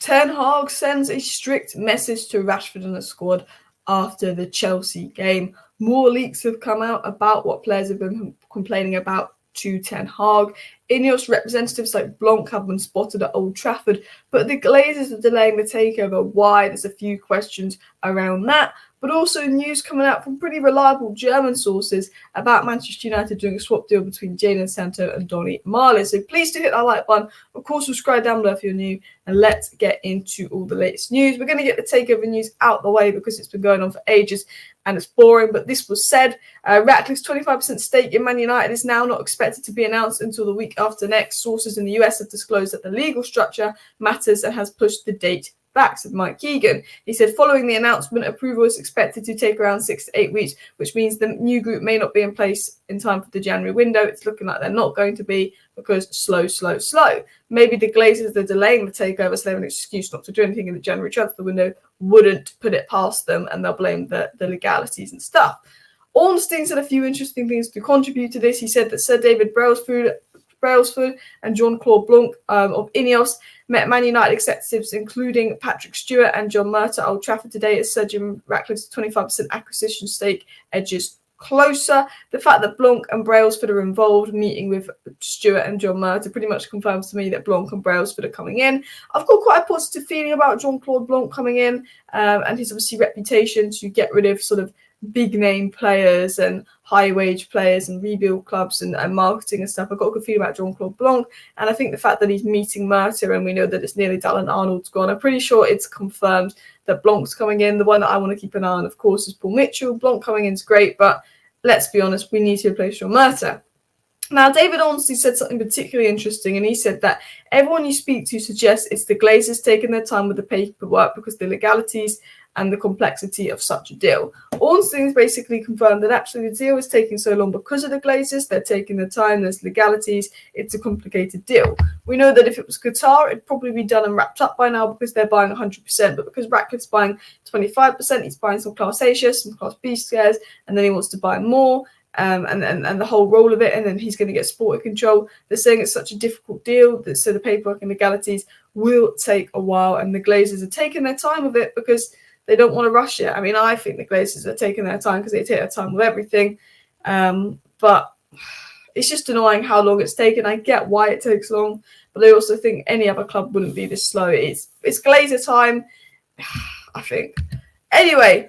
Ten Hag sends a strict message to Rashford and the squad after the Chelsea game. More leaks have come out about what players have been complaining about to Ten Hag. Ineos representatives like Blanc have been spotted at Old Trafford, but the Glazers are delaying the takeover. Why? There's a few questions around that, but also news coming out from pretty reliable German sources about Manchester United doing a swap deal between Jadon Sancho and Donny Marlin. So please do hit that like button. Of course, subscribe down below if you're new, and let's get into all the latest news. We're going to get the takeover news out the way because it's been going on for ages and it's boring, but this was said. Ratcliffe's 25% stake in Man United is now not expected to be announced until the week after next. Sources in the US have disclosed that the legal structure matters and has pushed the date back, said Mike Keegan. He said following the announcement, approval is expected to take around 6 to 8 weeks, which means the new group may not be in place in time for the January window. It's looking like they're not going to be because slow. Maybe the Glazers are delaying the takeover, so they have an excuse not to do anything in the January transfer window. Wouldn't put it past them, and they'll blame the legalities and stuff. Ornstein said a few interesting things to contribute to this. He said that Sir David Brailsford and Jean-Claude Blanc of Ineos met Man United executives, including Patrick Stewart and John Murtagh at Old Trafford today as Sir Jim Ratcliffe's 25% acquisition stake edges closer. The fact that Blanc and Brailsford are involved, meeting with Stewart and John Murtagh, pretty much confirms to me that Blanc and Brailsford are coming in. I've got quite a positive feeling about Jean-Claude Blanc coming in and his obviously reputation to get rid of sort of big name players and high wage players and rebuild clubs and marketing and stuff. I've got a good feeling about Jean-Claude Blanc, and I think the fact that he's meeting Murtagh and we know that it's nearly Darren Arnold's gone, I'm pretty sure it's confirmed that Blanc's coming in. The one that I want to keep an eye on, of course, is Paul Mitchell. Blanc coming in is great, but let's be honest, we need to replace John Murtagh. Now, David Ornstein said something particularly interesting, and he said that everyone you speak to suggests it's the Glazers taking their time with the paperwork because the legalities and the complexity of such a deal. Ornstein's basically confirmed that actually the deal is taking so long because of the Glazers. They're taking their time, there's legalities, it's a complicated deal. We know that if it was Qatar, it'd probably be done and wrapped up by now because they're buying 100%, but because Ratcliffe's buying 25%, he's buying some Class A shares, some Class B shares, and then he wants to buy more. And the whole role of it, and then he's going to get sporting control. They're saying it's such a difficult deal, so the paperwork and legalities will take a while, and the Glazers are taking their time with it because they don't want to rush it. I mean, I think the Glazers are taking their time because they take their time with everything, but it's just annoying how long it's taken. I get why it takes long, but I also think any other club wouldn't be this slow. It's Glazer time, I think. Anyway,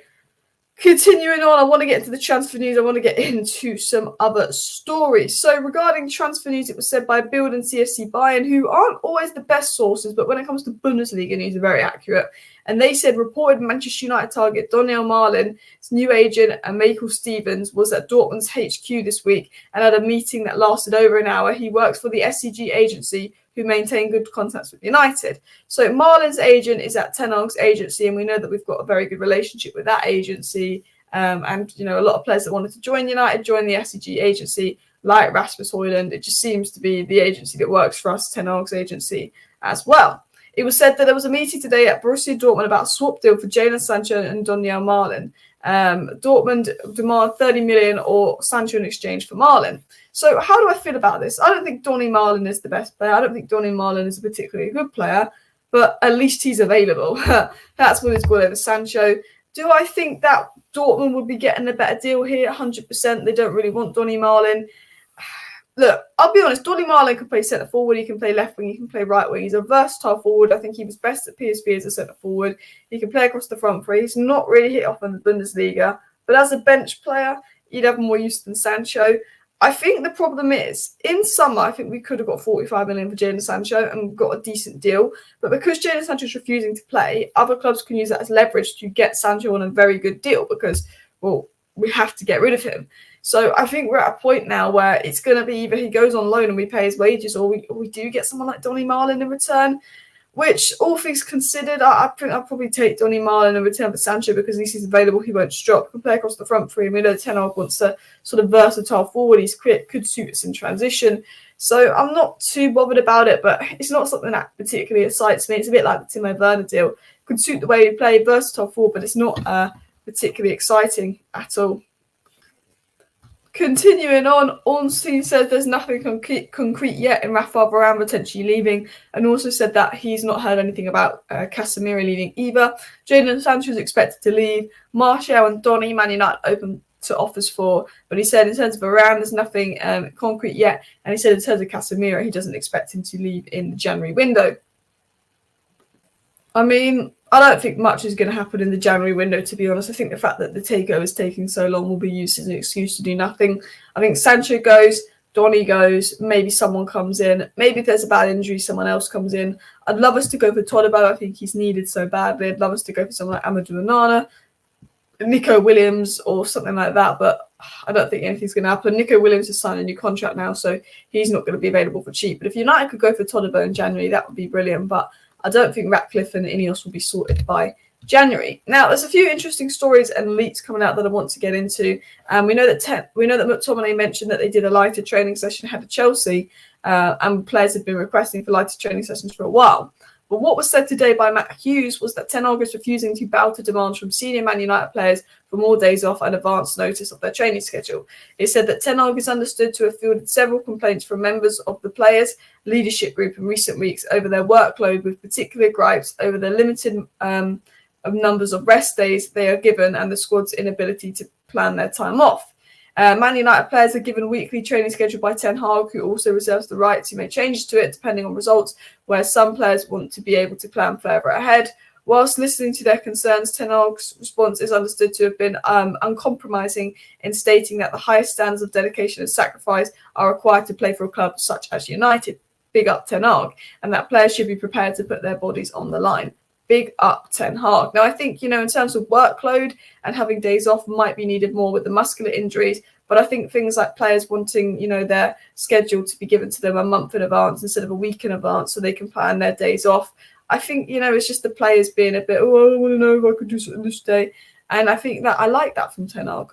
continuing on, I want to get into the transfer news. I want to get into some other stories. So regarding transfer news, it was said by Bild and CFC Bayern, who aren't always the best sources, but when it comes to Bundesliga news, are very accurate. And they said reported Manchester United target Donyell Malen, his new agent, and Michael Stevens was at Dortmund's HQ this week and had a meeting that lasted over an hour. He works for the SCG agency, who maintain good contacts with United. So Marlin's agent is at Ten Hag's agency, and we know that we've got a very good relationship with that agency. And, you know, a lot of players that wanted to join United joined the SCG agency, like Rasmus Højlund. It just seems to be the agency that works for us, Ten Hag's agency, as well. It was said that there was a meeting today at Borussia Dortmund about a swap deal for Jadon Sancho and Donyell Malen. Dortmund demand 30 million or Sancho in exchange for Malen. So how do I feel about this? I don't think Donny Malen is the best player. I don't think Donny Malen is a particularly good player, but at least he's available. That's what it's got over Sancho. Do I think that Dortmund would be getting a better deal here? 100%. They don't really want Donny Malen. Look, I'll be honest, Donny Malen can play centre forward, he can play left wing, he can play right wing. He's a versatile forward. I think he was best at PSV as a centre forward. He can play across the front three. He's not really hit off in the Bundesliga, but as a bench player, you'd have more use than Sancho. I think the problem is, in summer, I think we could have got 45 million for Jadon Sancho and got a decent deal. But because Jadon Sancho is refusing to play, other clubs can use that as leverage to get Sancho on a very good deal because, well, we have to get rid of him. So I think we're at a point now where it's going to be either he goes on loan and we pay his wages, or we do get someone like Donny Malen in return, which, all things considered, I think I'll probably take Donny Malen in return for Sancho because at least he's available, he won't drop. He can play across the front three, and we know Ten Hag wants a sort of versatile forward. He's quick, could suit us in transition. So I'm not too bothered about it, but it's not something that particularly excites me. It's a bit like the Timo Werner deal. Could suit the way we play, versatile forward, but it's not particularly exciting at all. Continuing on, Ornstein says there's nothing concrete yet in Rafael Varane potentially leaving, and also said that he's not heard anything about Casemiro leaving either. Jadon Sancho is expected to leave. Martial and Donny, Man United open to offers for, but he said in terms of Varane, there's nothing concrete yet, and he said in terms of Casemiro, he doesn't expect him to leave in the January window. I mean, I don't think much is going to happen in the January window, to be honest. I think the fact that the takeover is taking so long will be used as an excuse to do nothing. I think Sancho goes, Donny goes, maybe someone comes in. Maybe if there's a bad injury, someone else comes in. I'd love us to go for Todibo. I think he's needed so badly. I'd love us to go for someone like Amadou Onana, Nico Williams or something like that, but I don't think anything's going to happen. Nico Williams has signed a new contract now, so he's not going to be available for cheap. But if United could go for Todibo in January, that would be brilliant. But I don't think Ratcliffe and Ineos will be sorted by January. Now, there's a few interesting stories and leaks coming out that I want to get into. We know that McTominay mentioned that they did a lighter training session ahead of Chelsea, and players have been requesting for lighter training sessions for a while. But what was said today by Matt Hughes was that Ten Hag is refusing to bow to demands from senior Man United players for more days off and advance notice of their training schedule. It said that Ten Hag is understood to have fielded several complaints from members of the players' leadership group in recent weeks over their workload, with particular gripes over the limited of numbers of rest days they are given and the squad's inability to plan their time off. Man United players are given a weekly training schedule by Ten Hag, who also reserves the right to make changes to it depending on results, where some players want to be able to plan further ahead. Whilst listening to their concerns, Ten Hag's response is understood to have been uncompromising in stating that the highest standards of dedication and sacrifice are required to play for a club such as United. Big up Ten Hag, and that players should be prepared to put their bodies on the line. Big up Ten Hag. Now, I think, in terms of workload and having days off might be needed more with the muscular injuries, but I think things like players wanting, their schedule to be given to them a month in advance instead of a week in advance so they can plan their days off. I think, it's just the players being a bit, I want to know if I could do something this day. And I think that I like that from Ten Hag.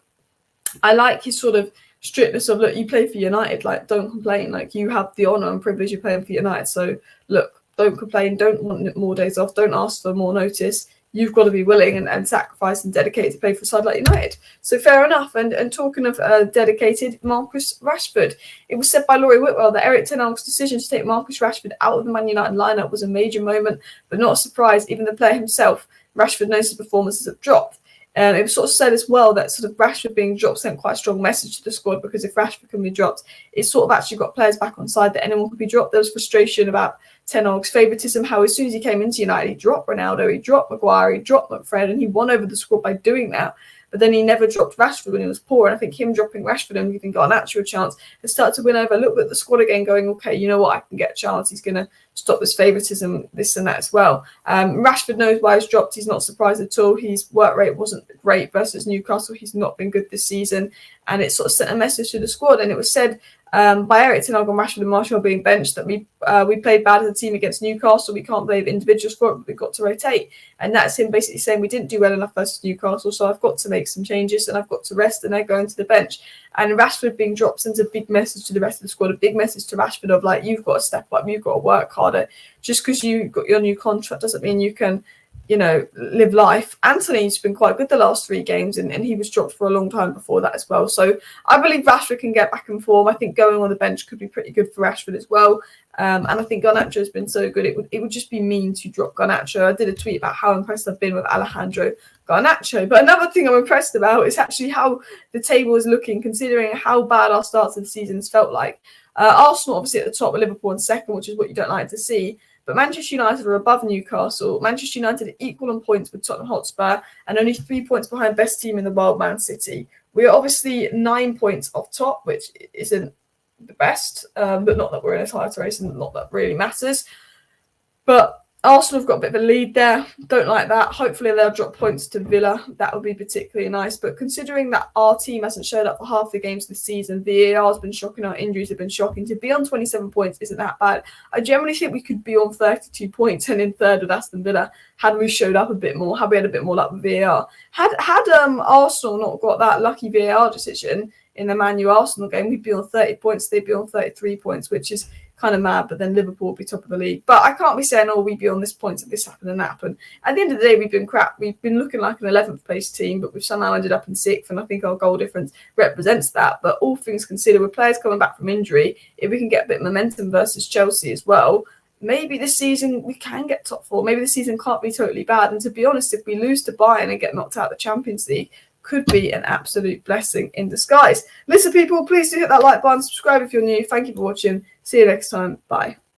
I like his sort of strictness of, look, you play for United, like, don't complain. Like, you have the honour and privilege of playing for United. So, look, don't complain, don't want more days off, don't ask for more notice. You've got to be willing and sacrifice and dedicate to play for a side like United. So fair enough. And talking of dedicated, Marcus Rashford. It was said by Laurie Whitwell that Erik ten Hag's decision to take Marcus Rashford out of the Man United lineup was a major moment, but not a surprise. Even the player himself, Rashford, knows his performances have dropped. It was sort of said as well that sort of Rashford being dropped sent quite a strong message to the squad, because if Rashford can be dropped, it's sort of actually got players back on side that anyone could be dropped. There was frustration about Ten Hag's favouritism, how as soon as he came into United, he dropped Ronaldo, he dropped Maguire, he dropped McFred, and he won over the squad by doing that. But then he never dropped Rashford when he was poor. And I think him dropping Rashford and giving Garnacho a chance has started to win over a little bit the squad again, going, okay, you know what, I can get a chance. He's going to stop this favouritism, this and that as well. Rashford knows why he's dropped. He's not surprised at all. His work rate wasn't great versus Newcastle. He's not been good this season. And it sort of sent a message to the squad. And it was said by Erik ten Hag and Rashford and Martial being benched that we played bad as a team against Newcastle. We can't blame individuals for it, but we've got to rotate. And that's him basically saying we didn't do well enough versus Newcastle, so I've got to make some changes and I've got to rest, and they're going to the bench. And Rashford being dropped sends a big message to the rest of the squad, a big message to Rashford of like, you've got to step up, you've got to work harder. Just because you got your new contract doesn't mean you can live life. Anthony's been quite good the last 3 games, and he was dropped for a long time before that as well. So I believe Rashford can get back in form. I think going on the bench could be pretty good for Rashford as well. And I think Garnacho has been so good. It would just be mean to drop Garnacho. I did a tweet about how impressed I've been with Alejandro Garnacho. But another thing I'm impressed about is actually how the table is looking, considering how bad our starts of the season has felt like. Arsenal obviously at the top, with Liverpool in second, which is what you don't like to see. But Manchester United are above Newcastle. Manchester United are equal on points with Tottenham Hotspur and only 3 points behind best team in the world, Man City. We are obviously 9 points off top, which isn't the best, but not that we're in a title race and not that really matters. But Arsenal have got a bit of a lead there. Don't like that. Hopefully they'll drop points to Villa. That would be particularly nice. But considering that our team hasn't showed up for half the games this season, VAR has been shocking, our injuries have been shocking. To be on 27 points isn't that bad. I generally think we could be on 32 points and in third with Aston Villa had we showed up a bit more, had we had a bit more luck with VAR. Had Arsenal not got that lucky VAR decision in the Man U Arsenal game, we'd be on 30 points, they'd be on 33 points, which is kind of mad, but then Liverpool will be top of the league. But I can't be saying, oh, we'd be on this point if this happened and that happened. At the end of the day, we've been crap. We've been looking like an 11th place team, but we've somehow ended up in 6th, and I think our goal difference represents that. But all things considered, with players coming back from injury, if we can get a bit of momentum versus Chelsea as well, maybe this season we can get top 4. Maybe the season can't be totally bad. And to be honest, if we lose to Bayern and get knocked out of the Champions League, could be an absolute blessing in disguise. Listen, people, please do hit that like button, subscribe if you're new. Thank you for watching. See you next time. Bye.